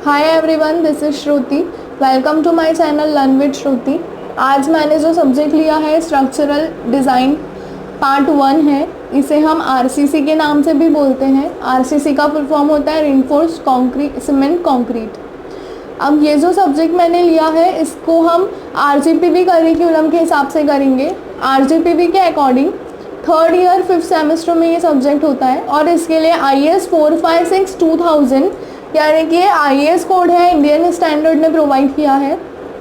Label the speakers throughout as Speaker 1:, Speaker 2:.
Speaker 1: Hi everyone, this is Shruti. Welcome to my channel learn with Shruti. आज मैंने जो subject लिया है स्ट्रक्चरल डिज़ाइन पार्ट 1 है। इसे हम आरसीसी के नाम से भी बोलते हैं। आरसीसी का फुल फॉर्म होता है रेनफोर्स्ड कंक्रीट सीमेंट कंक्रीट। अब ये जो सब्जेक्ट मैंने लिया है इसको हम आरजीपीवी करिकुलम के हिसाब से करेंगे। आरजीपीवी के according 3rd year 5th semester में ये सब्जेक्ट होता है और इसके लिए IAS 456-2000 यानी कि IAS कोड है, इंडियन स्टैंडर्ड ने प्रोवाइड किया है,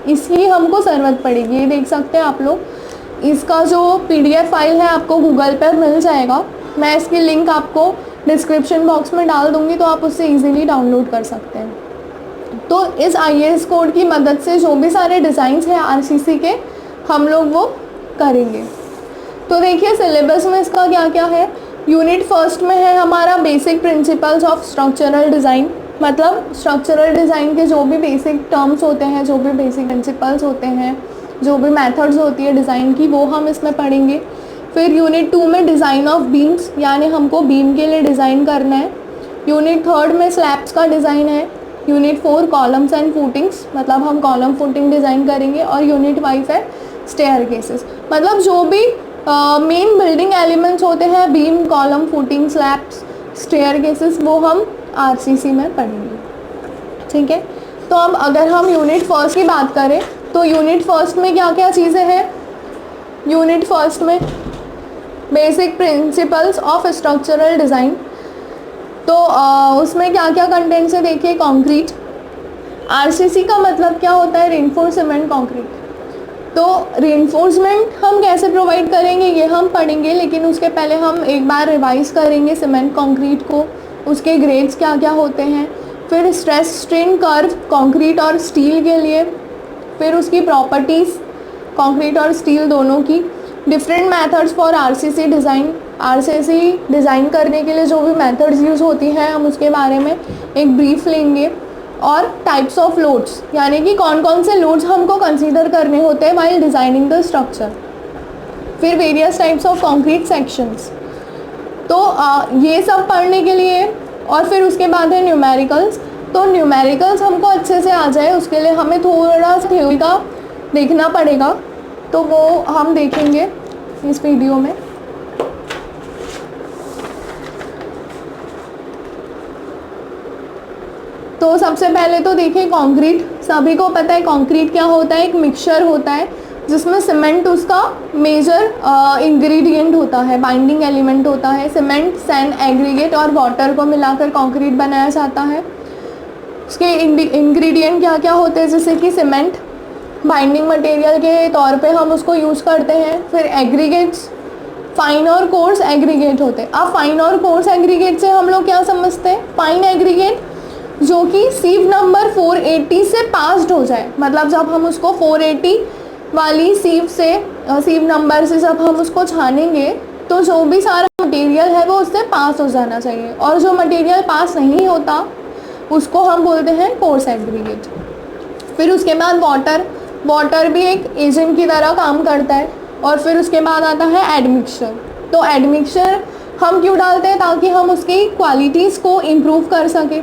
Speaker 1: इसकी हमको ज़रूरत पड़ेगी। ये देख सकते हैं आप लोग। इसका जो PDF फाइल है आपको गूगल पर मिल जाएगा। मैं इसकी लिंक आपको डिस्क्रिप्शन बॉक्स में डाल दूँगी, तो आप उससे ईज़िली डाउनलोड कर सकते हैं। तो इस IAS कोड की मदद से जो भी सारे डिज़ाइंस हैं RCC के, हम लोग वो करेंगे। तो देखिए सिलेबस में इसका क्या क्या है। यूनिट फर्स्ट में है हमारा basic principles of structural design, मतलब स्ट्रक्चरल डिज़ाइन के जो भी बेसिक टर्म्स होते हैं, जो भी बेसिक प्रिंसिपल्स होते हैं, जो भी मेथड्स होती है डिज़ाइन की, वो हम इसमें पढ़ेंगे। फिर यूनिट 2 में डिज़ाइन ऑफ बीम्स, यानी हमको बीम के लिए डिज़ाइन करना है। यूनिट 3 में स्लैब्स का डिज़ाइन है। यूनिट 4 कॉलम्स एंड फुटिंग्स, मतलब हम कॉलम फुटिंग डिज़ाइन करेंगे। और यूनिट 5 है स्टेयर केसेस, मतलब जो भी मेन बिल्डिंग एलिमेंट्स होते हैं, beam, column, footing, slabs, staircases, वो हम आरसीसी में पढ़ेंगे। ठीक है। तो अब अगर हम यूनिट फर्स्ट की बात करें तो यूनिट फर्स्ट में क्या क्या चीज़ें हैं। यूनिट फर्स्ट में basic principles of structural design, तो उसमें क्या क्या कंटेंट्स है देखिए। कंक्रीट, आरसीसी का मतलब क्या होता है, रेनफोर्स्ड सीमेंट कंक्रीट। तो रेनफोर्समेंट हम कैसे प्रोवाइड करेंगे ये हम पढ़ेंगे, लेकिन उसके पहले हम एक बार रिवाइज करेंगे सीमेंट कंक्रीट को, उसके ग्रेड्स क्या क्या होते हैं। फिर स्ट्रेस स्ट्रेन कर्व कंक्रीट और स्टील के लिए, फिर उसकी प्रॉपर्टीज़ कंक्रीट और स्टील दोनों की, different methods for RCC design, RCC design करने के लिए जो भी मेथड्स यूज़ होती हैं हम उसके बारे में एक ब्रीफ लेंगे। और टाइप्स ऑफ लोड्स, यानी कि कौन कौन से लोड्स हमको कंसीडर करने होते हैं वाइल डिज़ाइनिंग द स्ट्रक्चर। फिर various types of concrete sections, तो ये सब पढ़ने के लिए। और फिर उसके बाद है न्यूमेरिकल्स। तो न्यूमेरिकल्स हमको अच्छे से आ जाए उसके लिए हमें थोड़ा सा थ्योरी का देखना पड़ेगा, तो वो हम देखेंगे इस वीडियो में। तो सबसे पहले तो देखिए कंक्रीट, सभी को पता है कंक्रीट क्या होता है, एक मिक्सचर होता है जिसमें सीमेंट उसका मेजर इंग्रेडिएंट होता है, बाइंडिंग एलिमेंट होता है। सीमेंट, सैंड, एग्रीगेट और वाटर को मिलाकर कंक्रीट बनाया जाता है। उसके इंग्रेडिएंट क्या क्या होते हैं, जैसे कि सीमेंट बाइंडिंग मटेरियल के तौर पे हम उसको यूज़ करते हैं। फिर एग्रीगेट्स, फाइन और कोर्स एग्रीगेट होते हैं। अब फाइन और कोर्स एग्रीगेट से हम लोग क्या समझते हैं, फाइन एग्रीगेट जो कि सीव नंबर 480 से पास्ड हो जाए, मतलब जब हम उसको 480 वाली सीव नंबर से जब हम उसको छानेंगे तो जो भी सारा मटेरियल है वो उससे पास हो जाना चाहिए। और जो मटेरियल पास नहीं होता उसको हम बोलते हैं कोर्स एग्रीगेट। फिर उसके बाद वाटर भी एक एजेंट की तरह काम करता है। और फिर उसके बाद आता है एडमिक्सचर। तो एडमिक्सचर हम क्यों डालते हैं, ताकि हम उसकी क्वालिटीज़ को इम्प्रूव कर सकें।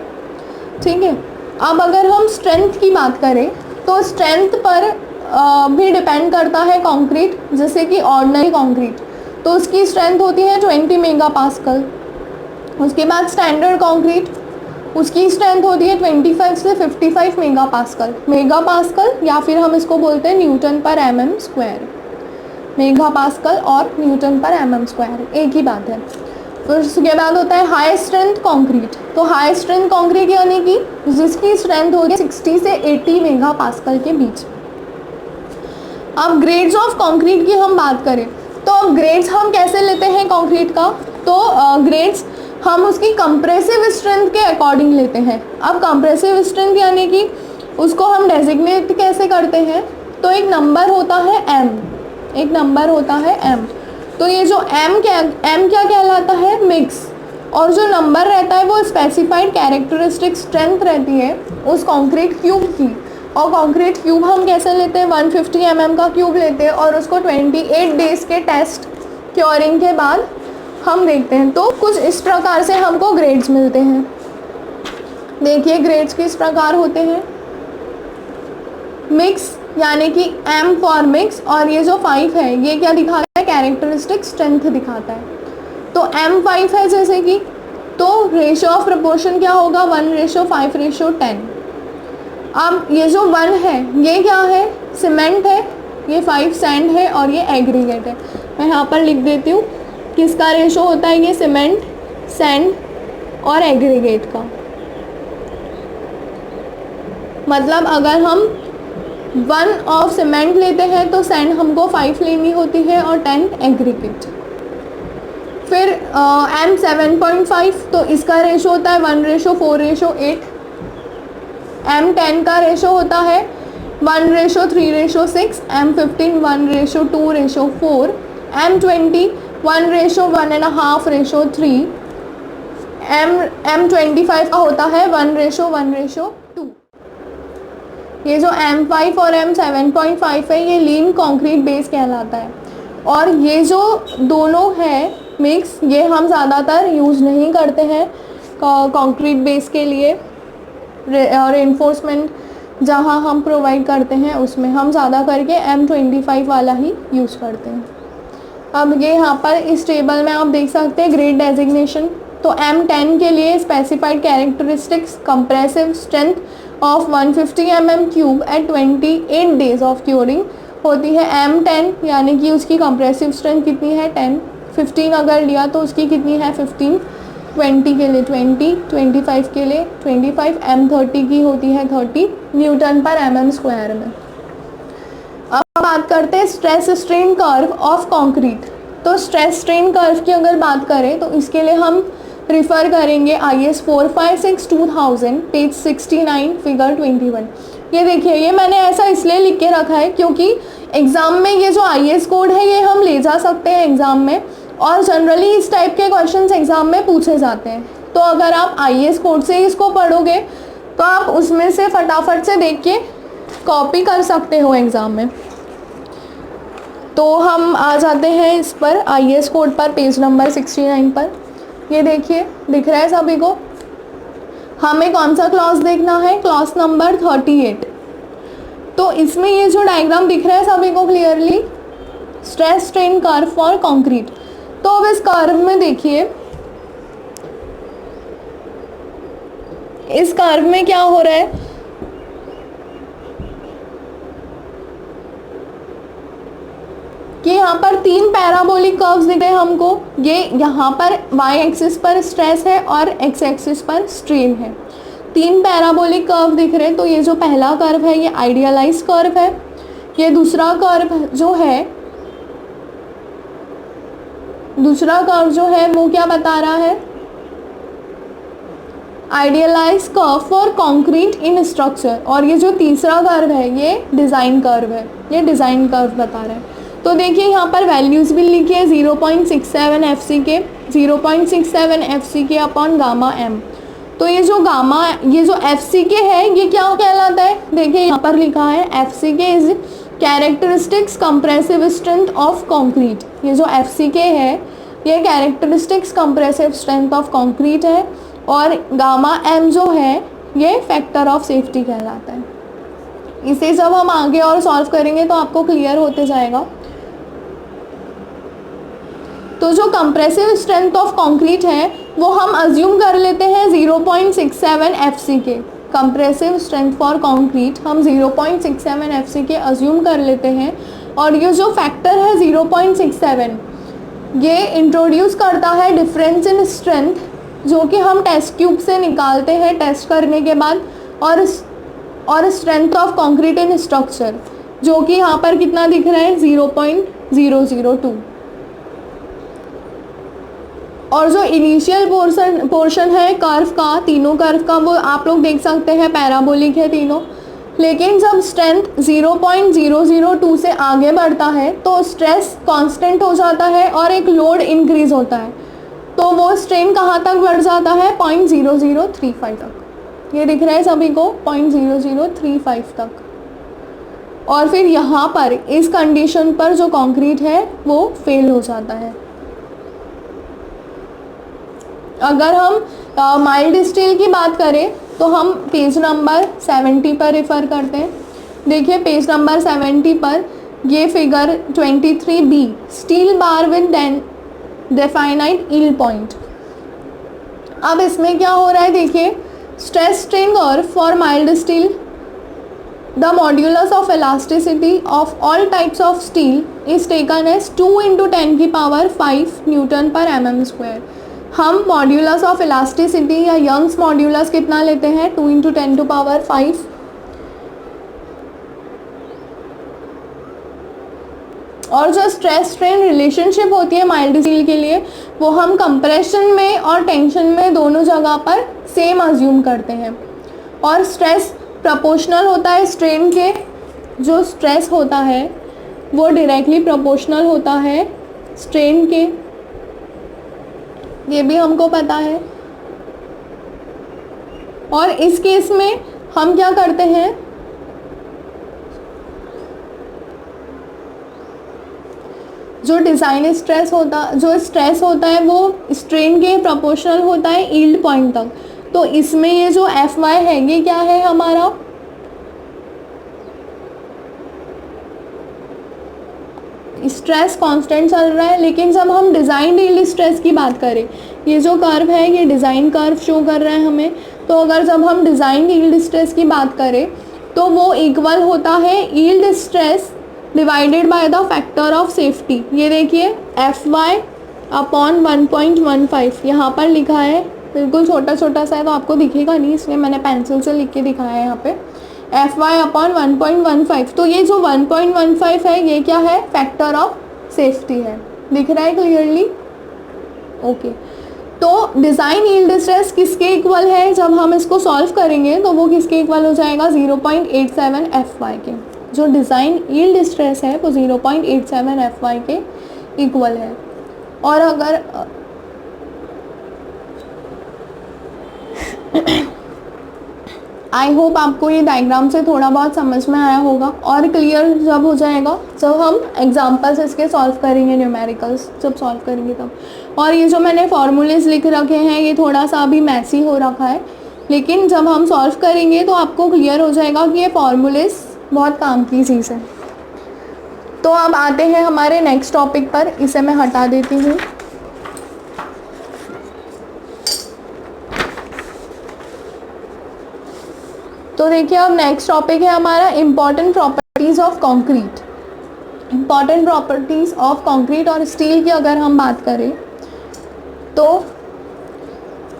Speaker 1: ठीक है। अब अगर हम स्ट्रेंथ की बात करें तो स्ट्रेंथ पर भी डिपेंड करता है कंक्रीट। जैसे कि ऑर्डिनरी कंक्रीट, तो उसकी स्ट्रेंथ होती है 20 मेगापास्कल। उसके बाद स्टैंडर्ड कंक्रीट, उसकी स्ट्रेंथ होती है 25 से 55 मेगापास्कल, या फिर हम इसको बोलते हैं न्यूटन पर mm²। मेगापास्कल और न्यूटन पर mm², एक ही बात है। फिर उसके बाद होता है हाई स्ट्रेंथ कंक्रीट। तो हाई स्ट्रेंथ कंक्रीट यानी कि जिसकी स्ट्रेंथ होगी 60 से 80 मेगापास्कल के बीच। अब ग्रेड्स ऑफ कंक्रीट की हम बात करें तो अब ग्रेड्स हम कैसे लेते हैं कंक्रीट का, तो ग्रेड्स हम उसकी कंप्रेसिव स्ट्रेंथ के अकॉर्डिंग लेते हैं। अब कंप्रेसिव स्ट्रेंथ यानी कि उसको हम डेजिग्नेट कैसे करते हैं, तो एक नंबर होता है m, एक नंबर होता है m। तो ये जो m क्या कहलाता है, मिक्स। और जो नंबर रहता है वो स्पेसिफाइड कैरेक्टरिस्टिक स्ट्रेंथ रहती है उस कंक्रीट क्यूब की। और कंक्रीट क्यूब हम कैसे लेते हैं, 150 mm का क्यूब लेते हैं और उसको 28 डेज़ के टेस्ट क्योरिंग के बाद हम देखते हैं। तो कुछ इस प्रकार से हमको ग्रेड्स मिलते हैं। देखिए ग्रेड्स किस प्रकार होते हैं, मिक्स यानी कि M फॉर मिक्स, और ये जो 5 है ये क्या दिखाता है, कैरेक्टरिस्टिक स्ट्रेंथ दिखाता है। तो M5 है जैसे कि, तो रेशियो ऑफ प्रपोर्शन क्या होगा, 1:5:10। अब ये जो 1 है ये क्या है, सीमेंट है, ये 5 सैंड है और ये एग्रीगेट है। मैं यहाँ पर लिख देती हूँ किसका रेशो होता है, ये सीमेंट, सैंड और एग्रीगेट का। मतलब अगर हम 1 ऑफ सीमेंट लेते हैं तो सैंड हमको 5 लेनी होती है और 10 एग्रीगेट। फिर M7.5, तो इसका रेशो होता है 1:4:8। M10 का रेशो होता है 1:3:6। M15 1:2:4। M20 1:1.5:3। M25 का होता है 1:1:2। ये जो M5 और M7.5 है ये लीन कंक्रीट बेस कहलाता है। और ये जो दोनों है मिक्स, ये हम ज़्यादातर यूज़ नहीं करते हैं कंक्रीट बेस के लिए। रेनफोर्समेंट जहाँ हम प्रोवाइड करते हैं उसमें हम ज़्यादा करके M25 वाला ही यूज़ करते हैं। अब ये यहाँ पर इस टेबल में आप देख सकते हैं ग्रेड डेजिग्नेशन। तो M10 के लिए specified characteristics compressive strength of 150 mm³ at 28 days of curing होती है M10, यानी कि उसकी कंप्रेसिव स्ट्रेंथ कितनी है 10। 15 अगर लिया तो उसकी कितनी है 15। 20 के लिए 20, 25 के लिए 25, M30 की होती है 30 न्यूटन पर mm² में। अब बात करते हैं stress strain curve of concrete. तो स्ट्रेस स्ट्रेन कर्व की अगर बात करें तो इसके लिए हम रिफ़र करेंगे IS 456/2000 पेज 69 फिगर 21। ये देखिए, ये मैंने ऐसा इसलिए लिख के रखा है क्योंकि एग्ज़ाम में ये जो IS कोड है ये हम ले जा सकते हैं एग्ज़ाम में, और जनरली इस टाइप के क्वेश्चंस एग्ज़ाम में पूछे जाते हैं। तो अगर आप IS कोड से इसको पढ़ोगे तो आप उसमें से फटाफट से देख के कॉपी कर सकते हो एग्ज़ाम में। तो हम आ जाते हैं इस पर IS कोड पर, पेज नंबर 69 पर। ये देखिए, दिख रहा है सभी को। हमें कौन सा क्लॉज देखना है, क्लॉज नंबर 38। तो इसमें ये जो डायग्राम दिख रहा है सभी को clearly, stress strain curve for concrete. तो अब इस कर्व में देखिए, इस कर्व में क्या हो रहा है कि यहाँ पर 3 पैराबोलिक कर्व्स दिख रहे हैं हमको। ये यहाँ पर y एक्सिस पर स्ट्रेस है और x एक्सिस पर स्ट्रेन है। 3 पैराबोलिक कर्व दिख रहे हैं। तो ये जो पहला कर्व है ये आइडियलाइज्ड कर्व है। ये दूसरा कर्व जो है वो क्या बता रहा है, idealised curve for concrete in structure. और ये जो तीसरा कर्व है ये डिज़ाइन कर्व है, ये डिज़ाइन कर्व बता रहा है। तो देखिए यहाँ पर वैल्यूज़ भी लिखी है 0.67 FCK, 0.67 FCK upon gamma M। तो ये जो FCK है ये क्या कहलाता है, देखिए यहाँ पर लिखा है FCK is characteristics compressive strength of concrete. ये जो FCK है ये characteristics compressive strength of concrete है, और गामा M जो है ये फैक्टर ऑफ सेफ्टी कहलाता है। इसे जब हम आगे और सॉल्व करेंगे तो आपको क्लियर होते जाएगा। तो जो कंप्रेसिव स्ट्रेंथ ऑफ कंक्रीट है वो हम अज्यूम कर लेते हैं 0.67 FCK। Compressive strength for concrete हम 0.67 FCK अज्यूम कर लेते हैं। और ये जो फैक्टर है 0.67 ये इंट्रोड्यूस करता है डिफरेंस इन स्ट्रेंथ, जो कि हम टेस्ट ट्यूब से निकालते हैं टेस्ट करने के बाद, और strength of concrete in structure, जो कि यहाँ पर कितना दिख रहा है 0.002। और जो इनिशियल पोर्शन है कर्व का, तीनों कर्व का, वो आप लोग देख सकते हैं पैराबोलिक है तीनों। लेकिन जब स्ट्रेंथ 0.002 से आगे बढ़ता है तो स्ट्रेस कांस्टेंट हो जाता है और एक लोड इंक्रीज होता है। तो वो स्ट्रेन कहाँ तक बढ़ जाता है 0.0035 तक। ये दिख रहा है सभी को 0.0035 तक। और फिर यहाँ पर इस कंडीशन पर जो कंक्रीट है वो फेल हो जाता है। अगर हम माइल्ड स्टील की बात करें तो हम पेज नंबर 70 पर रेफ़र करते हैं। देखिए पेज नंबर 70 पर ये figure 23B, steel bar with definite yield point. अब इसमें क्या हो रहा है, देखिए stress strain curve for mild steel, the modulus of elasticity of all types of steel is taken as 2 × 10⁵ newton per mm²। हम मॉड्यूलस ऑफ इलास्टिसिटी या Young's modulus कितना लेते हैं, 2 × 10⁵। और जो स्ट्रेस स्ट्रेन रिलेशनशिप होती है माइल्ड स्टील के लिए, वो हम कंप्रेशन में और टेंशन में दोनों जगह पर सेम अज्यूम करते हैं। और स्ट्रेस प्रोपोर्शनल होता है स्ट्रेन के, जो स्ट्रेस होता है वो डायरेक्टली प्रोपोर्शनल होता है स्ट्रेन के, ये भी हमको पता है। और इस केस में हम क्या करते हैं, जो डिज़ाइन स्ट्रेस होता है वो स्ट्रेन के प्रोपोर्शनल होता है यील्ड पॉइंट तक। तो इसमें ये जो Fy है ये क्या है हमारा, स्ट्रेस कांस्टेंट चल रहा है। लेकिन जब हम डिज़ाइन यील्ड स्ट्रेस की बात करें, ये जो कर्व है ये डिज़ाइन कर्व शो कर रहा है हमें, तो अगर जब हम डिज़ाइन यील्ड स्ट्रेस की बात करें तो वो इक्वल होता है yield stress divided by the factor of safety. ये देखिए Fy/1.15 यहाँ पर लिखा है, बिल्कुल छोटा छोटा सा है तो आपको दिखेगा नहीं, इसलिए मैंने पेंसिल से लिख के दिखाया है यहाँ पे। Fy/1.15, तो ये जो 1.15 है ये क्या है, फैक्टर ऑफ सेफ्टी है। दिख रहा है क्लियरली? ओके, तो डिज़ाइन यील्ड स्ट्रेस किसके इक्वल है, जब हम इसको सॉल्व करेंगे तो वो किसके इक्वल हो जाएगा, 0.87 Fy के। जो डिज़ाइन यील्ड स्ट्रेस है वो 0.87 Fy के इक्वल है। और अगर आई होप आपको ये डायग्राम से थोड़ा बहुत समझ में आया होगा, और क्लियर जब हो जाएगा जब हम एग्जांपल्स इसके सॉल्व करेंगे, न्यूमेरिकल्स जब सॉल्व करेंगे तब। और ये जो मैंने फार्मूलेज लिख रखे हैं ये थोड़ा सा अभी मैसी हो रखा है, लेकिन जब हम सॉल्व करेंगे तो आपको क्लियर हो जाएगा कि ये फार्मूलेज बहुत काम की चीज़ है। तो अब आते हैं हमारे नेक्स्ट टॉपिक पर, इसे मैं हटा देती हूँ। तो देखिए अब नेक्स्ट टॉपिक है हमारा important properties of concrete. Important properties of concrete और स्टील की अगर हम बात करें तो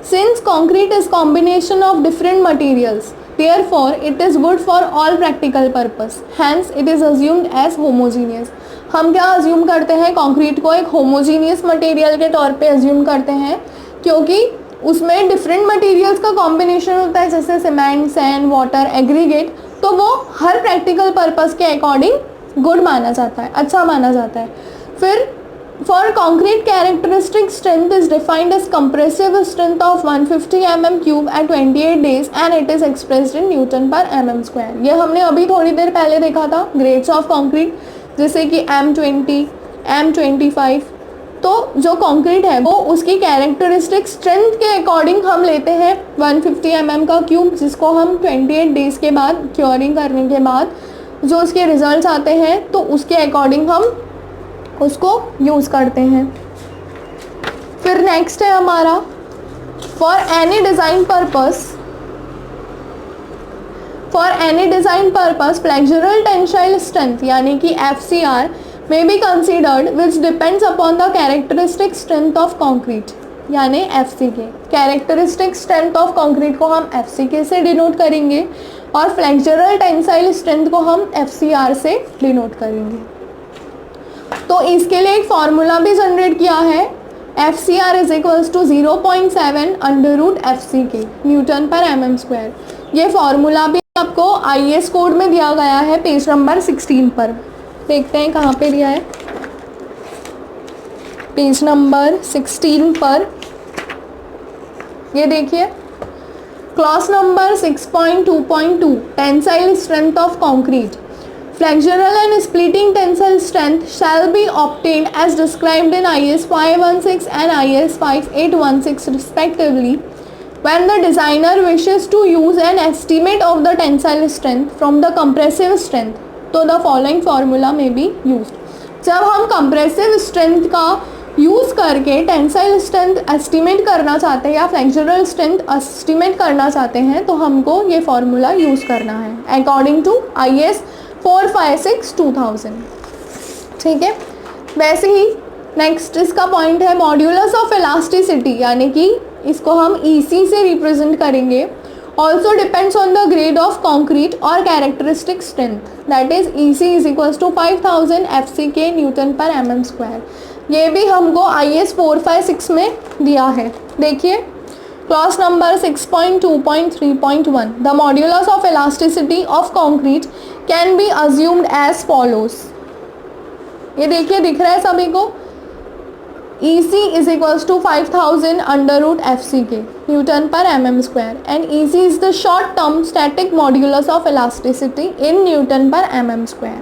Speaker 1: since concrete is combination of different materials, therefore it is good for all practical purpose, hence it is assumed as homogeneous। हम क्या अज्यूम करते हैं, कंक्रीट को एक होमोजीनियस मटेरियल के तौर पे अज्यूम करते हैं, क्योंकि उसमें डिफरेंट मटेरियल्स का कॉम्बिनेशन होता है, जैसे सीमेंट, सैंड, वाटर, एग्रीगेट, तो वो हर प्रैक्टिकल पर्पस के अकॉर्डिंग गुड माना जाता है, अच्छा माना जाता है। फिर for concrete characteristic strength is defined as compressive strength of 150 mm³ at 28 days and it is expressed in newton per mm²। ये हमने अभी थोड़ी देर पहले देखा था ग्रेड्स ऑफ कॉन्क्रीट, जैसे कि M20, M25। तो जो कंक्रीट है वो उसकी कैरेक्टरिस्टिक स्ट्रेंथ के अकॉर्डिंग हम लेते हैं 150 mm³, जिसको हम 28 डेज़ के बाद क्योरिंग करने के बाद जो उसके रिजल्ट्स आते हैं तो उसके अकॉर्डिंग हम उसको यूज़ करते हैं। फिर नेक्स्ट है हमारा for any design purpose flexural tensile strength यानी कि FCR may be considered which depends upon the characteristic strength of concrete, यानी FCK। Characteristic strength of concrete को हम FCK से डिनोट करेंगे और फ्लेक्सुरल टेंसाइल स्ट्रेंथ को हम FCR से डिनोट करेंगे। तो इसके लिए एक फार्मूला भी जनरेट किया है, FCR is equals to 0.7 √FCK newton per mm²। ये फार्मूला भी आपको IS कोड में दिया गया है पेज नंबर 16 पर। देखते हैं कहाँ पे दिया है, पेज नंबर 16 पर। ये देखिए clause number 6.2.2 tensile strength of concrete. Flexural and splitting tensile strength shall be obtained as described in IS 516 and IS 5816 respectively when the designer wishes to use an estimate of the tensile strength from the compressive strength, तो the following formula may be used. जब हम compressive strength का use करके tensile strength estimate करना चाहते हैं या flexural strength estimate करना चाहते हैं तो हमको ये फार्मूला यूज़ करना है अकॉर्डिंग टू IS 456/2000. ठीक है, वैसे ही नेक्स्ट इसका पॉइंट है मॉड्यूलस ऑफ इलास्टिसिटी, यानी कि इसको हम EC से रिप्रेजेंट करेंगे. Also depends on the grade of concrete or characteristic strength, that is EC is equals to 5000 FCK Newton per mm square. ये भी हमको IS 456 में दिया है. देखिए clause number 6.2.3.1 the modulus of elasticity of concrete can be assumed as follows. ये देखिए दिख रहा है सभी को. EC is equals to 5000 under root FCK Newton per mm square and EC is the short term static modulus of elasticity in Newton per mm square.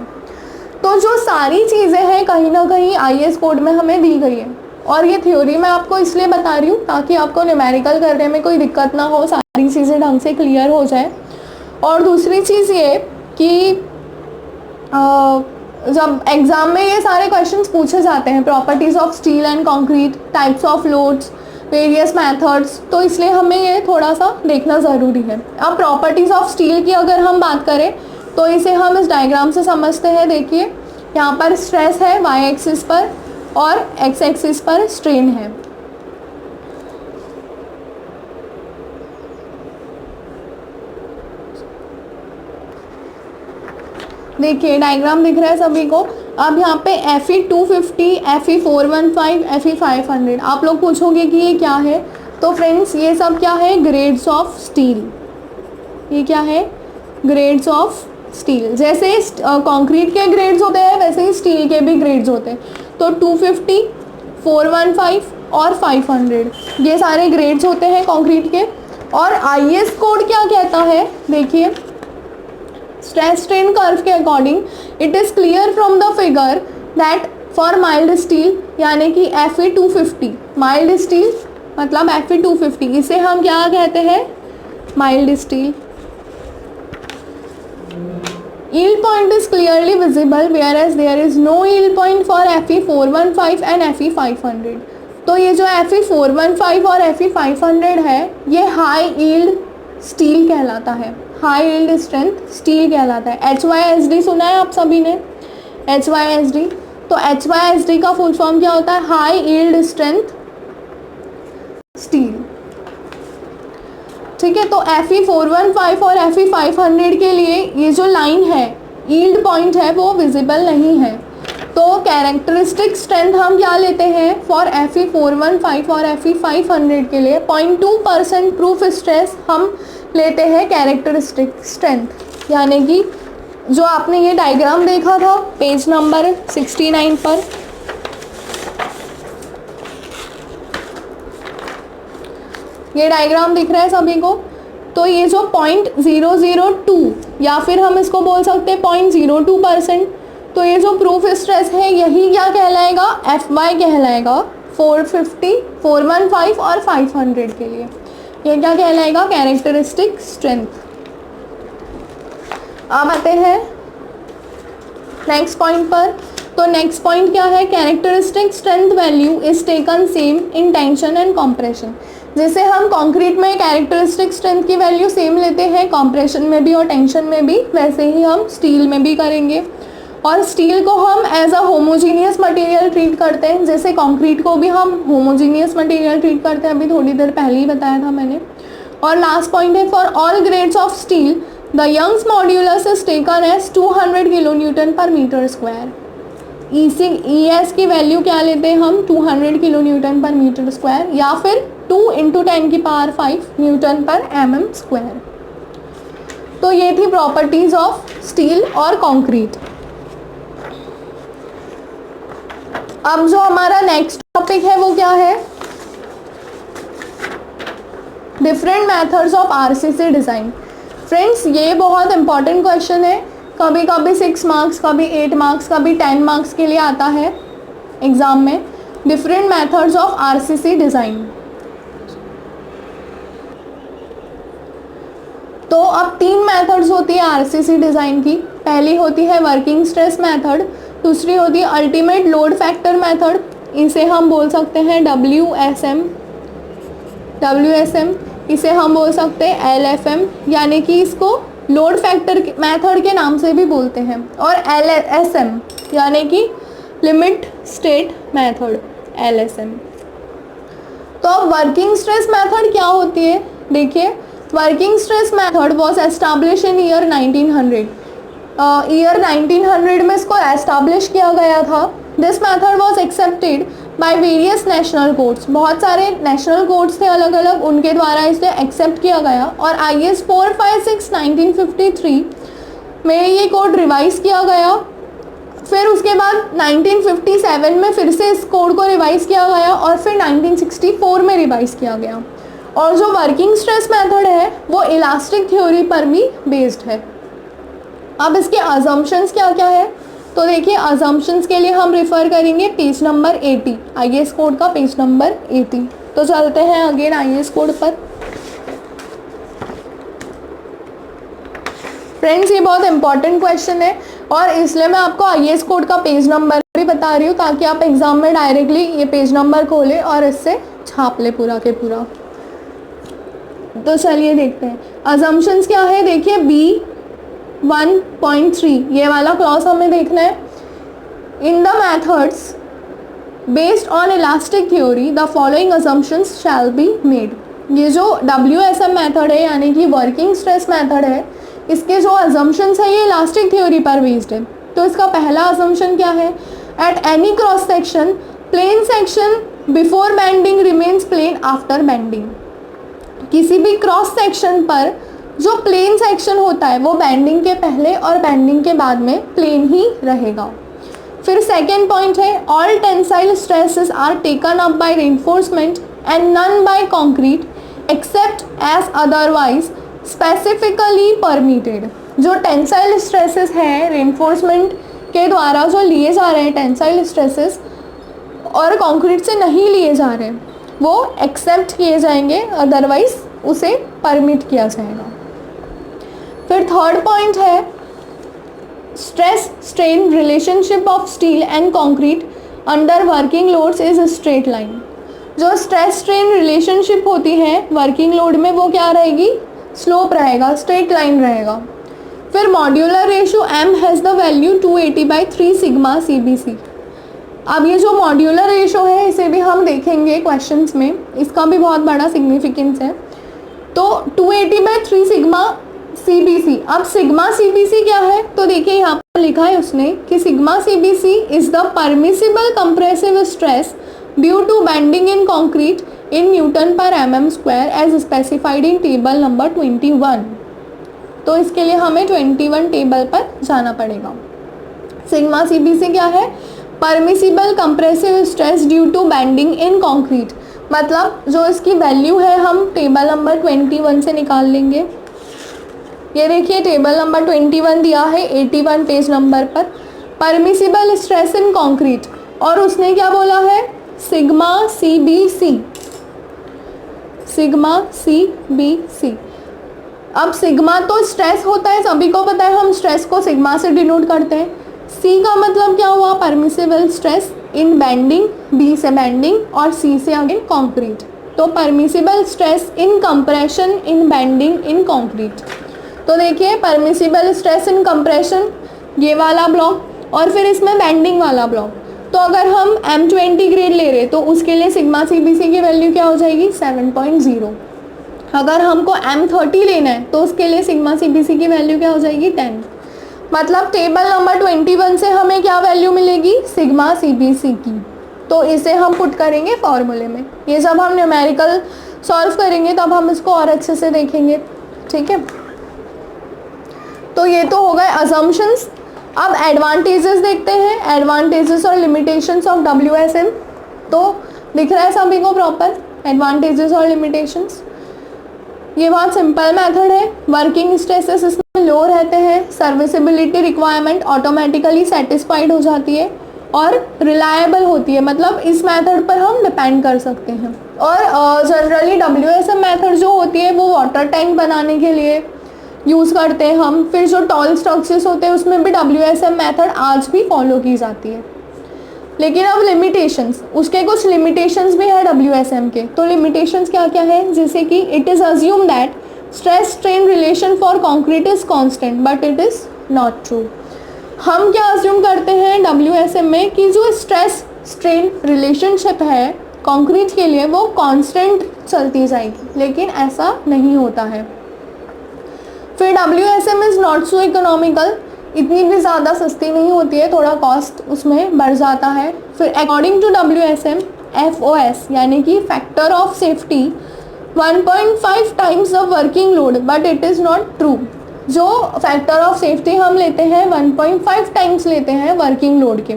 Speaker 1: तो जो सारी चीज़ें हैं कहीं ना कहीं IS कोड में हमें दी गई है और ये थ्योरी मैं आपको इसलिए बता रही हूँ ताकि आपको न्यूमेरिकल करने में कोई दिक्कत ना हो, सारी चीज़ें ढंग से क्लियर हो जाए. और दूसरी चीज़ ये कि जब एग्ज़ाम में ये सारे क्वेश्चंस पूछे जाते हैं, properties of steel and concrete, types of loads, various methods, तो इसलिए हमें ये थोड़ा सा देखना ज़रूरी है. अब प्रॉपर्टीज़ ऑफ स्टील की अगर हम बात करें तो इसे हम इस डायग्राम से समझते हैं. देखिए यहाँ पर स्ट्रेस है y एक्सिस पर और x एक्सिस पर स्ट्रेन है. देखिए डायग्राम दिख रहा है सभी को. अब यहाँ पे Fe 250, Fe 415, Fe 500. आप लोग पूछोगे कि ये क्या है, तो फ्रेंड्स ये सब क्या है, ग्रेड्स ऑफ स्टील. ये क्या है, ग्रेड्स ऑफ स्टील. जैसे कंक्रीट के ग्रेड्स होते हैं वैसे ही स्टील के भी ग्रेड्स होते हैं. तो 250, 415 और 500 ये सारे ग्रेड्स होते हैं कंक्रीट के. और IS कोड क्या कहता है, देखिए स्ट्रेस स्ट्रेन कर्व के according it is clear from the figure that for mild steel, यानी कि Fe 250 माइल्ड स्टील मतलब Fe 250, इसे हम क्या कहते हैं, mild steel. yield point is clearly visible whereas there is no yield point for Fe 415 and Fe 500. तो ये जो Fe 415 और Fe 500 है ये हाई यील्ड स्टील कहलाता है, हाई यील्ड स्ट्रेंथ स्टील कहलाता है. HYSD सुना है आप सभी ने, HYSD. तो HYSD का फुल फॉर्म क्या होता है, हाई यील्ड स्ट्रेंथ स्टील. ठीक है, तो Fe 415 और Fe 500 के लिए ये जो लाइन है यील्ड पॉइंट है वो विजिबल नहीं है. तो कैरेक्टरिस्टिक स्ट्रेंथ हम क्या लेते हैं फॉर Fe 415 और Fe 500 के लिए 0.2% प्रूफ स्ट्रेस हम लेते हैं कैरेक्टरिस्टिक स्ट्रेंथ. यानी कि जो आपने ये डायग्राम देखा था पेज नंबर 69 पर, ये डायग्राम दिख रहा है सभी को. तो ये जो 0.002 या फिर हम इसको बोल सकते हैं 0.02%, तो ये जो प्रूफ स्ट्रेस है यही क्या कहलाएगा, Fy कहलाएगा 450, 415 और 500 के लिए. ये क्या कहलाएगा, कैरेक्टरिस्टिक स्ट्रेंथ. अब आते हैं नेक्स्ट पॉइंट पर. तो नेक्स्ट पॉइंट क्या है, characteristic strength value is taken same in tension and compression. जैसे हम कंक्रीट में कैरेक्टरिस्टिक स्ट्रेंथ की वैल्यू सेम लेते हैं कॉम्प्रेशन में भी और टेंशन में भी, वैसे ही हम स्टील में भी करेंगे. और स्टील को हम as a homogeneous material treat करते हैं, जैसे कंक्रीट को भी हम होमोजीनियस मटेरियल ट्रीट करते हैं, अभी थोड़ी देर पहले ही बताया था मैंने. और लास्ट पॉइंट है, for all grades of steel the Young's modulus is taken as 200 kilonewton per metre square. ES की वैल्यू क्या लेते हैं हम, 200 किलोन्यूटन पर मीटर स्क्वायर या फिर 2 × 10⁵ न्यूटन पर mm स्क्वायर. तो ये थी प्रॉपर्टीज ऑफ स्टील और कंक्रीट. अब जो हमारा नेक्स्ट टॉपिक है वो क्या है, different methods of RCC design. Friends ये बहुत इंपॉर्टेंट क्वेश्चन है, कभी कभी 6 मार्क्स, कभी 8 मार्क्स, कभी 10 मार्क्स के लिए आता है एग्ज़ाम में. Different methods of RCC design. तो अब 3 मेथड्स होती है आरसीसी डिज़ाइन की। पहली होती है वर्किंग स्ट्रेस मेथड, दूसरी होती है अल्टीमेट लोड फैक्टर मेथड, इसे हम बोल सकते हैं WSM, इसे हम बोल सकते हैं LFM, यानी कि इसको लोड फैक्टर मेथड के नाम से भी बोलते हैं, और LSM यानी कि लिमिट स्टेट मेथड, LSM। तो अब वर्किंग स्ट्रेस मेथड क्या होती है, देखिए working stress method was establish in year 1900। Year 1900 में इसको एस्टाब्लिश किया गया था। This method was accepted by various national courts, बहुत सारे नेशनल कोर्ट्स थे अलग अलग, उनके द्वारा इसे एक्सेप्ट किया गया। और IS 456 1953 में ये कोड रिवाइज किया गया। फिर उसके बाद 1957 में फिर से इस कोड को रिवाइज किया गया, और फिर 1964 में रिवाइज किया गया। और जो वर्किंग स्ट्रेस मेथड है वो इलास्टिक थ्योरी पर भी बेस्ड है। अब इसके अजम्पशंस क्या क्या है, तो देखिए अजम्पशंस के लिए हम रिफ़र करेंगे पेज नंबर 80, IS कोड का पेज नंबर 80। तो चलते हैं अगेन IS कोड पर। फ्रेंड्स ये बहुत इंपॉर्टेंट क्वेश्चन है, और इसलिए मैं आपको IS कोड का पेज नंबर भी बता रही हूँ, ताकि आप एग्जाम में डायरेक्टली ये पेज नंबर खोलें और इससे छाप ले पूरा के पूरा। तो चलिए देखते हैं अजम्पशंस क्या है। देखिए B1.3 ये वाला क्लॉज हमें देखना है। In the methods based on elastic theory the following assumptions shall be made. ये जो WSM मेथड है यानी कि वर्किंग स्ट्रेस मेथड है, इसके जो अजम्पशंस है ये इलास्टिक थ्योरी पर बेस्ड है। तो इसका पहला अजम्पशन क्या है, at any cross section plane section before bending remains plane after bending. किसी भी क्रॉस सेक्शन पर जो प्लेन सेक्शन होता है वो बेंडिंग के पहले और बेंडिंग के बाद में प्लेन ही रहेगा। फिर सेकेंड पॉइंट है, all tensile stresses are taken up by reinforcement and none by concrete except as otherwise specifically permitted. जो टेंसाइल स्ट्रेसेस हैं रेनफोर्समेंट के द्वारा जो लिए जा रहे हैं टेंसाइल स्ट्रेसेस, और कंक्रीट से नहीं लिए जा रहे हैं, वो एक्सेप्ट किए जाएंगे, अदरवाइज उसे परमिट किया जाएगा। फिर थर्ड पॉइंट है, stress strain relationship of steel and concrete under working loads is straight line. जो स्ट्रेस स्ट्रेन रिलेशनशिप होती है वर्किंग लोड में वो क्या रहेगी, स्लोप रहेगा, स्ट्रेट लाइन रहेगा। फिर modular ratio M has the value 280/3 sigma CBC। अब ये जो मॉड्यूलर रेशियो है इसे भी हम देखेंगे क्वेश्चंस में, इसका भी बहुत बड़ा सिग्निफिकेंस है। तो 280/3 सिग्मा CBC। अब सिग्मा CBC क्या है, तो देखिए यहाँ पर लिखा है उसने कि sigma CBC is the permissible compressive stress due to bending in concrete in Nm/mm² as specified in table number 21। तो इसके लिए हमें 21 टेबल पर जाना पड़ेगा। सिग्मा CBC क्या है, permissible compressive stress due to bending in concrete, मतलब जो इसकी वैल्यू है हम टेबल नंबर 21 से निकाल लेंगे। ये देखिए टेबल नंबर 21 दिया है 81 पेज नंबर पर, परमिसिबल स्ट्रेस इन कंक्रीट, और उसने क्या बोला है, सिग्मा CBC, सिग्मा CBC। अब सिग्मा तो स्ट्रेस होता है, सभी को पता है, हम स्ट्रेस को सिग्मा से डिनोट करते हैं। C का मतलब क्या हुआ, permissible stress in bending, B से बेंडिंग और C से अगेन कंक्रीट। तो permissible stress in compression in bending in concrete. तो देखिए परमिसिबल स्ट्रेस इन कंप्रेशन ये वाला ब्लॉक, और फिर इसमें बेंडिंग वाला ब्लॉक। तो अगर हम M20 ग्रेड ले रहे तो उसके लिए सिग्मा CBC की वैल्यू क्या हो जाएगी, 7.0। अगर हमको M30 लेना है तो उसके लिए सिग्मा CBC की वैल्यू क्या हो जाएगी, 10। मतलब टेबल नंबर 21 से हमें क्या वैल्यू मिलेगी, सिग्मा CBC की। तो इसे हम पुट करेंगे फॉर्मूले में। ये जब हम न्यूमेरिकल सॉल्व करेंगे तब हम इसको और अच्छे से देखेंगे, ठीक है। तो ये तो हो गए अजम्पशंस। अब एडवांटेजेस देखते हैं, एडवांटेजेस और लिमिटेशंस ऑफ WSM। तो दिख रहा है सभी को प्रॉपर एडवांटेजेस और लिमिटेशंस। ये बहुत सिंपल मेथड है, वर्किंग स्ट्रेसेस इसमें लो रहते हैं, सर्विसिबिलिटी रिक्वायरमेंट ऑटोमेटिकली सेटिस्फाइड हो जाती है, और रिलायबल होती है, मतलब इस मेथड पर हम डिपेंड कर सकते हैं। और जनरली WSM मेथड जो होती है वो वाटर टैंक बनाने के लिए, यूज़ करते हैं हम। फिर जो टॉल स्ट्रक्चर्स होते हैं उसमें भी WSM मेथड आज भी फॉलो की जाती है। लेकिन अब लिमिटेशंस, उसके कुछ लिमिटेशंस भी है WSM के। तो लिमिटेशंस क्या क्या है, जैसे कि it is assume that stress strain relation for concrete is constant but it is not true. हम क्या अज्यूम करते हैं WSM में कि जो स्ट्रेस स्ट्रेन रिलेशनशिप है कंक्रीट के लिए वो कांस्टेंट चलती जाएगी, लेकिन ऐसा नहीं होता है। फिर WSM is not so economical, इतनी भी ज़्यादा सस्ती नहीं होती है, थोड़ा कॉस्ट उसमें बढ़ जाता है। फिर अकॉर्डिंग टू WSM FOS यानी कि factor of safety 1.5 times the working load but it is not true. जो फैक्टर ऑफ सेफ्टी हम लेते हैं 1.5 टाइम्स लेते हैं वर्किंग लोड के,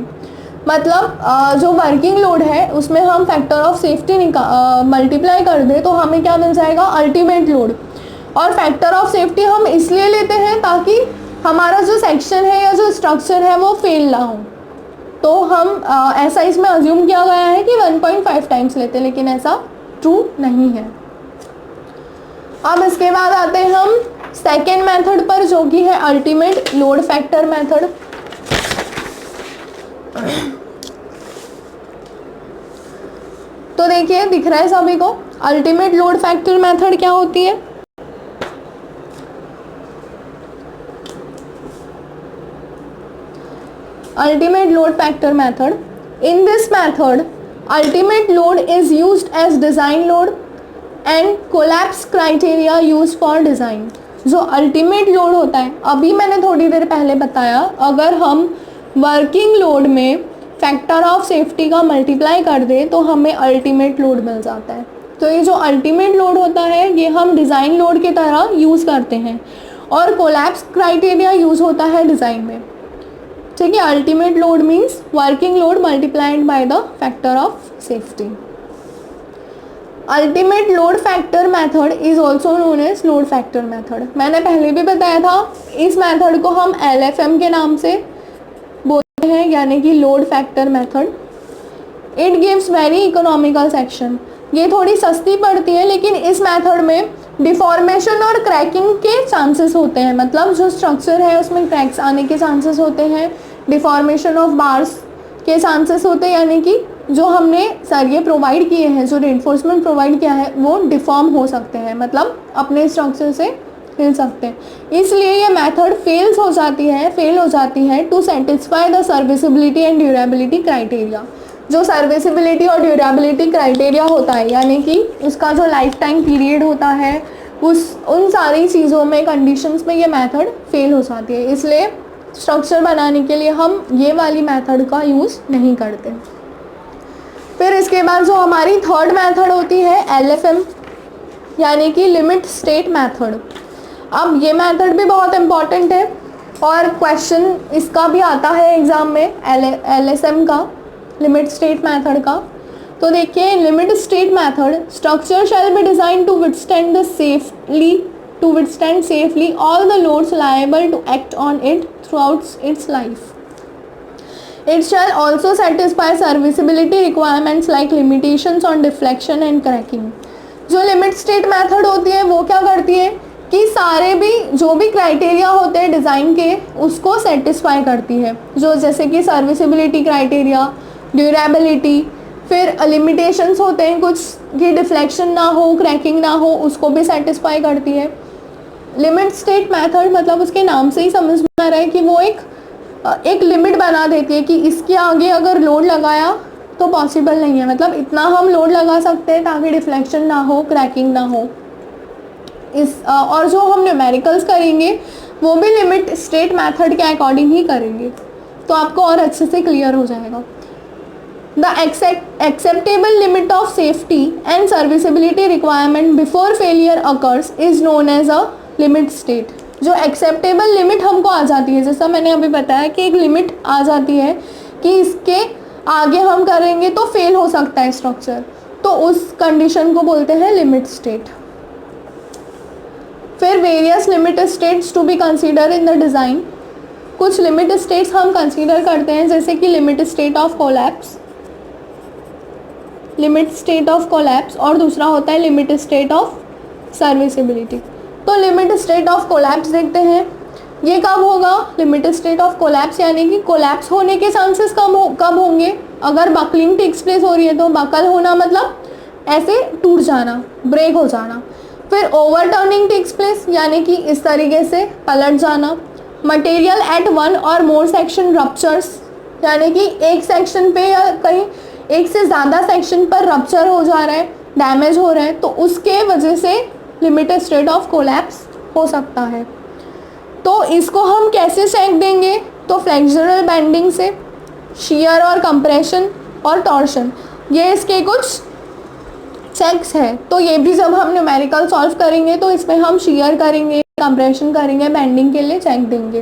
Speaker 1: मतलब जो वर्किंग लोड है उसमें हम फैक्टर ऑफ सेफ्टी मल्टीप्लाई कर दें तो हमें क्या मिल जाएगा, अल्टीमेट लोड। और फैक्टर ऑफ सेफ्टी हम इसलिए लेते हैं ताकि हमारा जो सेक्शन है या जो स्ट्रक्चर है वो फेल ना हो। तो हम ऐसा इसमें अज्यूम किया गया है कि 1.5 टाइम्स लेते हैं, लेकिन ऐसा ट्रू नहीं है। अब इसके बाद आते हैं हम सेकेंड मेथड पर, जो कि है अल्टीमेट लोड फैक्टर मेथड। तो देखिए, दिख रहा है सभी को अल्टीमेट लोड फैक्टर मेथड क्या होती है। Ultimate load factor method. In this method, ultimate load is used as design load and collapse criteria used for design. जो ultimate load होता है, अभी मैंने थोड़ी देर पहले बताया, अगर हम वर्किंग लोड में फैक्टर ऑफ सेफ्टी का मल्टीप्लाई कर दें तो हमें अल्टीमेट लोड मिल जाता है। तो ये जो अल्टीमेट लोड होता है ये हम डिज़ाइन लोड की तरह यूज़ करते हैं, और कोलैप्स क्राइटेरिया यूज़ होता है डिज़ाइन में। ठीक है, ultimate load means working load multiplied by the factor of safety. Ultimate load factor method is also known as load factor method. मैंने पहले भी बताया था, इस मेथड को हम LFM के नाम से बोलते हैं, यानी कि load factor method. It gives very economical section. ये थोड़ी सस्ती पड़ती है, लेकिन इस मेथड में डिफॉर्मेशन और क्रैकिंग के चांसेस होते हैं, मतलब जो स्ट्रक्चर है उसमें क्रैक्स आने के चांसेस होते हैं, डिफॉर्मेशन ऑफ बार्स के चांसेस होते हैं, यानी कि जो हमने सरिये प्रोवाइड किए हैं, जो रेनफोर्समेंट प्रोवाइड किया है वो डिफॉर्म हो सकते हैं, मतलब अपने स्ट्रक्चर से हिल सकते हैं। इसलिए ये मेथड फेल हो जाती है to satisfy the serviceability and durability criteria. जो सर्विसिबिलिटी और ड्यूरेबिलिटी क्राइटेरिया होता है, यानी कि उसका जो लाइफ टाइम पीरियड होता है, उन सारी चीज़ों में, कंडीशंस में ये मेथड फेल हो जाती है। इसलिए स्ट्रक्चर बनाने के लिए हम ये वाली मेथड का यूज़ नहीं करते। फिर इसके बाद जो हमारी थर्ड मेथड होती है LFM, यानी कि लिमिट स्टेट मेथड। अब ये मेथड भी बहुत इम्पॉर्टेंट है और क्वेश्चन इसका भी आता है एग्ज़ाम में, LSM का, लिमिट स्टेट मेथड का। तो देखिए, limit state method, structure shall be design to withstand safely all the loads liable to act on it throughout its life. It shall also satisfy serviceability requirements like limitations on deflection and cracking. जो limit state method होती है वो क्या करती है कि सारे भी जो भी क्राइटेरिया होते हैं डिज़ाइन के उसको सेटिस्फाई करती है, जो जैसे कि सर्विसिबिलिटी क्राइटेरिया, ड्यूरेबिलिटी, फिर लिमिटेशंस होते हैं कुछ कि डिफ्लेक्शन ना हो, क्रैकिंग ना हो, उसको भी सेटिस्फाई करती है। लिमिट स्टेट मेथड मतलब उसके नाम से ही समझ में आ रहा है कि वो एक लिमिट बना देती है कि इसके आगे अगर लोड लगाया तो पॉसिबल नहीं है, मतलब इतना हम लोड लगा सकते हैं ताकि डिफ्लेक्शन ना हो, क्रैकिंग ना हो। और जो हम न्यूमेरिकल्स करेंगे वो भी लिमिट स्टेट मेथड के अकॉर्डिंग ही करेंगे, तो आपको और अच्छे से क्लियर हो जाएगा। The acceptable limit of safety and serviceability requirement before failure occurs is known as a limit state। जो acceptable limit हमको आ जाती है, जैसा मैंने अभी बताया कि एक लिमिट आ जाती है कि इसके आगे हम करेंगे तो फेल हो सकता है स्ट्रक्चर, तो उस कंडीशन को बोलते हैं लिमिट स्टेट। फिर various limit states to be consider in the design. कुछ लिमिट स्टेट्स हम कंसीडर करते हैं, जैसे कि लिमिट स्टेट ऑफ कोलैप्स और दूसरा होता है लिमिट स्टेट ऑफ सर्विसिबिलिटी। तो लिमिट स्टेट ऑफ कोलैप्स देखते हैं, ये कब होगा, लिमिट स्टेट ऑफ कोलैप्स यानी कि कोलैप्स होने के चांसेस कब होंगे, अगर बकलिंग टेक्स प्लेस हो रही है तो बकल होना मतलब ऐसे टूट जाना, ब्रेक हो जाना। फिर ओवरटर्निंग टेक्स प्लेस यानी कि इस तरीके से पलट जाना। मटेरियल एट वन और मोर सेक्शन रप्चर्स यानी कि एक सेक्शन पे या कहीं एक से ज़्यादा सेक्शन पर रप्चर हो जा रहा है, डैमेज हो रहा है, तो उसके वजह से लिमिटेड स्टेट ऑफ कोलैप्स हो सकता है। तो इसको हम कैसे चेक देंगे, तो फ्लेक्सुरल बेंडिंग से, शियर और कंप्रेशन और टॉर्शन, ये इसके कुछ चेक्स है। तो ये भी जब हम न्यूमेरिकल सॉल्व करेंगे तो इसमें हम शियर करेंगे, कंप्रेशन करेंगे, बेंडिंग के लिए चेक देंगे,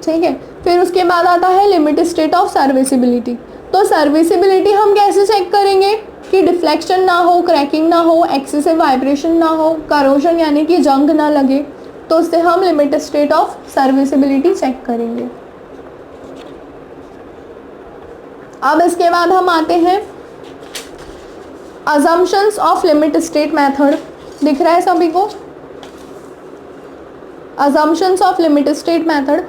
Speaker 1: ठीक है। फिर उसके बाद आता है लिमिट स्टेट ऑफ सर्विसिबिलिटी। तो सर्विसिबिलिटी हम कैसे चेक करेंगे कि डिफ्लेक्शन ना हो, क्रैकिंग ना हो, एक्सेसिव वाइब्रेशन ना हो, करोजन यानी कि जंग ना लगे, तो उससे हम limit state of serviceability check करेंगे। अब इसके बाद हम आते हैं assumptions of limit state method. दिख रहा है सभी को, assumptions of limit state method.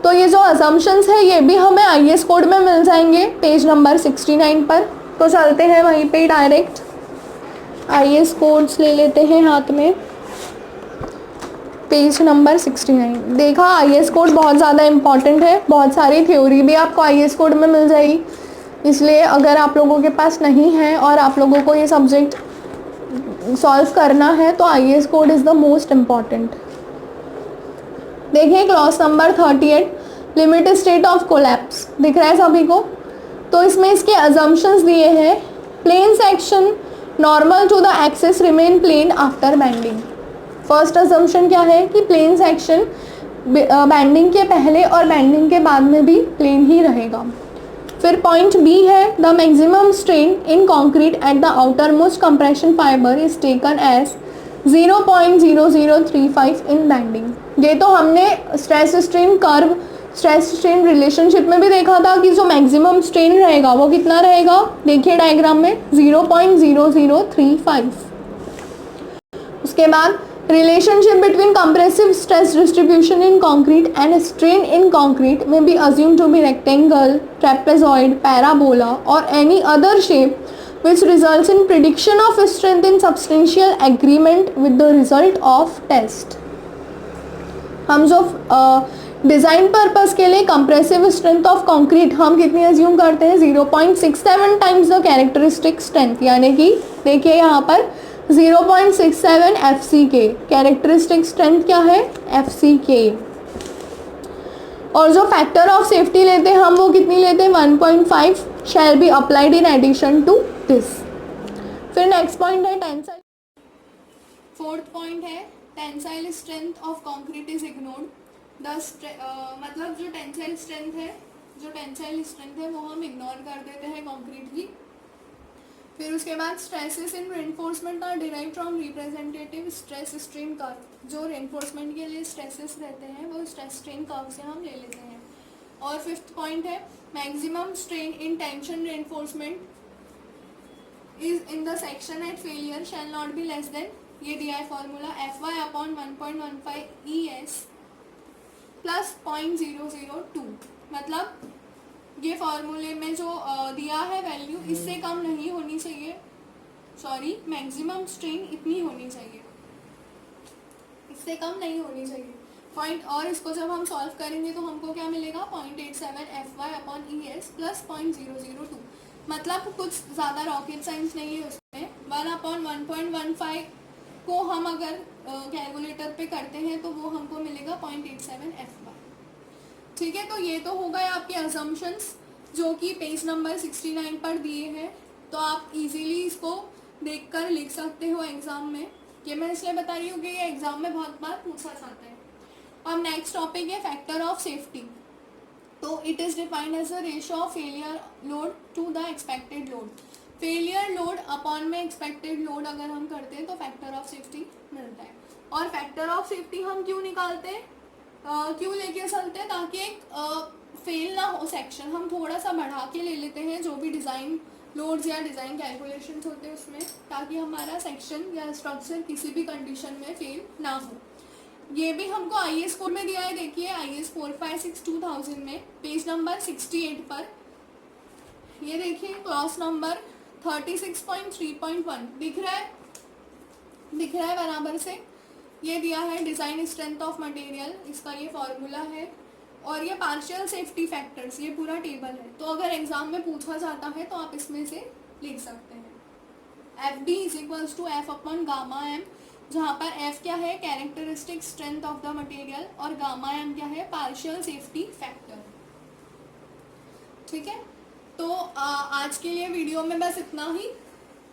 Speaker 1: तो ये जो अजम्पशंस है ये भी हमें आईएस कोड में मिल जाएंगे पेज नंबर 69 पर। तो चलते हैं वहीं पे डायरेक्ट आईएस कोड्स ले लेते हैं हाथ में। पेज नंबर 69 देखा, आईएस कोड बहुत ज़्यादा इम्पॉर्टेंट है, बहुत सारी थ्योरी भी आपको आईएस कोड में मिल जाएगी, इसलिए अगर आप लोगों के पास नहीं है और आप लोगों को ये सब्जेक्ट सॉल्व करना है तो IS code is the most important. देखिए clause number 38 limit state of collapse दिख रहा है सभी को। तो इसमें इसके अजम्पशंस दिए हैं, plane section normal to the axis remain plane after bending. First assumption क्या है कि प्लेन सेक्शन बेंडिंग के पहले और बेंडिंग के बाद में भी प्लेन ही रहेगा। फिर पॉइंट बी है, the maximum strain in concrete at the outermost compression fibre is taken as 0.0035 in bending. ये तो हमने stress strain curve, stress strain relationship में भी देखा था कि जो मैक्सिमम स्ट्रेन रहेगा वो कितना रहेगा, देखिए डायग्राम में 0.0035। उसके बाद relationship between compressive stress distribution in concrete and strain in concrete may be assumed to be rectangle, trapezoid, parabola or any other shape which results in prediction of strength in substantial agreement with the result of test। हम जो design purpose के लिए compressive strength of concrete हम कितनी assume करते हैं, 0.67 times the characteristic strength, यानी कि देखिए यहाँ पर 0.67 FCK, कैरेक्टरिस्टिक स्ट्रेंथ क्या है FCK। और जो फैक्टर ऑफ सेफ्टी लेते हैं हम वो कितनी लेते हैं 1.5 shall be applied in addition to this. फिर नेक्स्ट पॉइंट है टेंसाइल, फोर्थ पॉइंट है tensile strength of concrete is ignored. मतलब जो टेंसाइल स्ट्रेंथ है वो हम इग्नोर कर देते हैं कंक्रीट की। फिर उसके बाद stresses in reinforcement are derive from representative stress strain curve. जो रेनफोर्समेंट के लिए स्ट्रेसेस रहते हैं वो स्ट्रेस स्ट्रेन कर्व से हम ले लेते हैं। और फिफ्थ पॉइंट है maximum strain in tension reinforcement is in the section at failure shall not be less than, ये दिया है फॉर्मूला FY/1.15 ES प्लस 0.002। मतलब ये फॉर्मूले में जो दिया है वैल्यू इससे कम नहीं होनी चाहिए, सॉरी मैक्सिमम स्ट्रेन इतनी होनी चाहिए, इससे कम नहीं होनी चाहिए पॉइंट। और इसको जब हम सॉल्व करेंगे तो हमको क्या मिलेगा 0.87 FY/ES प्लस 0.002। मतलब कुछ ज़्यादा रॉकेट साइंस नहीं है उसमें। 1/1.15 को हम अगर कैलकुलेटर पे करते हैं तो वो हमको मिलेगा 0.87 FY। ठीक है, तो ये तो हो गए आपके अजम्पशंस जो कि पेज नंबर 69 पर दिए हैं। तो आप इजीली इसको देखकर लिख सकते हो एग्ज़ाम में। ये मैं इसलिए बता रही हूँ कि ये एग्ज़ाम में बहुत बार पूछा जाता है। अब नेक्स्ट टॉपिक है फैक्टर ऑफ सेफ्टी। तो it is defined as a ratio of failure load to the expected load. Failure load upon में एक्सपेक्टेड लोड अगर हम करते हैं तो फैक्टर ऑफ सेफ्टी मिलता है। और फैक्टर ऑफ सेफ्टी हम क्यों निकालते हैं, क्यों लेके चलते हैं, ताकि एक फेल ना हो सेक्शन, हम थोड़ा सा बढ़ा के ले लेते हैं जो भी डिज़ाइन लोड्स या डिज़ाइन कैलकुलेशंस होते हैं उसमें, ताकि हमारा सेक्शन या स्ट्रक्चर किसी भी कंडीशन में फेल ना हो। ये भी हमको IS कोड में दिया है, देखिए IS 4562,000 में पेज नंबर 68 पर। ये देखिए क्लॉस नंबर 36.3.1 दिख रहा है, दिख रहा है बराबर से। ये दिया है डिज़ाइन स्ट्रेंथ ऑफ मटेरियल, इसका ये फॉर्मूला है, और ये पार्शियल सेफ्टी फैक्टर्स, ये पूरा टेबल है। तो अगर एग्जाम में पूछा जाता है तो आप इसमें से लिख सकते हैं FD is equals to F upon gamma M, जहाँ पर F क्या है characteristic strength of the material और गामा एम क्या है पार्शियल सेफ्टी फैक्टर। ठीक है, तो आज के लिए वीडियो में बस इतना ही।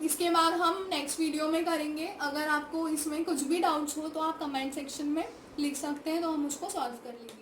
Speaker 1: इसके बाद हम नेक्स्ट वीडियो में करेंगे। अगर आपको इसमें कुछ भी डाउट्स हो तो आप कमेंट सेक्शन में लिख सकते हैं, तो हम उसको सॉल्व कर लेंगे।